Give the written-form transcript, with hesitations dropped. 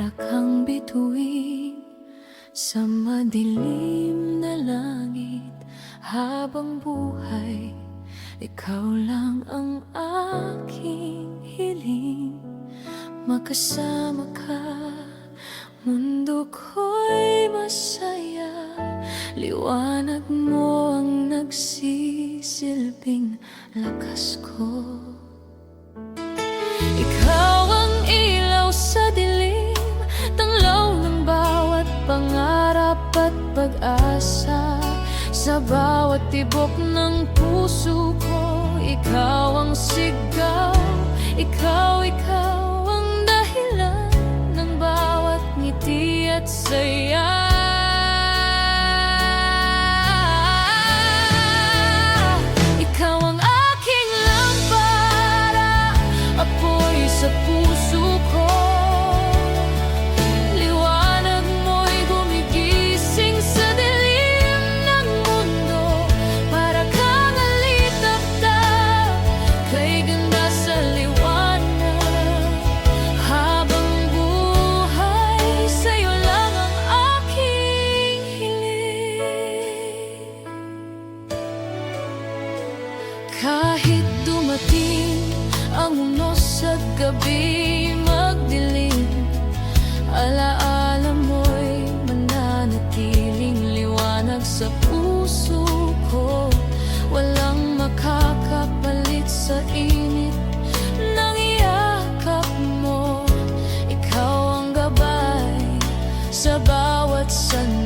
para kang bituin sa madilim na langit. Habang buhay, ikaw lang ang aking hiling. Makasama ka, mundo ko'y masaya. Liwanag mo ang nagsisilbing lakas ko. Ikaw ang ilaw sa dilim, tanglaw ng bawat pangarap at pag-asa. Sa bawat tibok ng puso ko, ikaw ang sigaw. Ikaw ang dahilan ng bawat ngiti at saya. Ikaw ang aking lampara, apoy sa puso ko. Liwanag mo'y gumigising sa dilim ng mundo. Para kang alitap-tap, kay ganda sa liwanag. Habang buhay, sa'yo lang ang aking hiling. Kahit dumating ang unos at gabi magdilim, alaala mo'y mananatiling liwanag sa puso ko. Walang makakapalit sa init ng yakap mo. Ikaw ang gabay sa bawat sandali.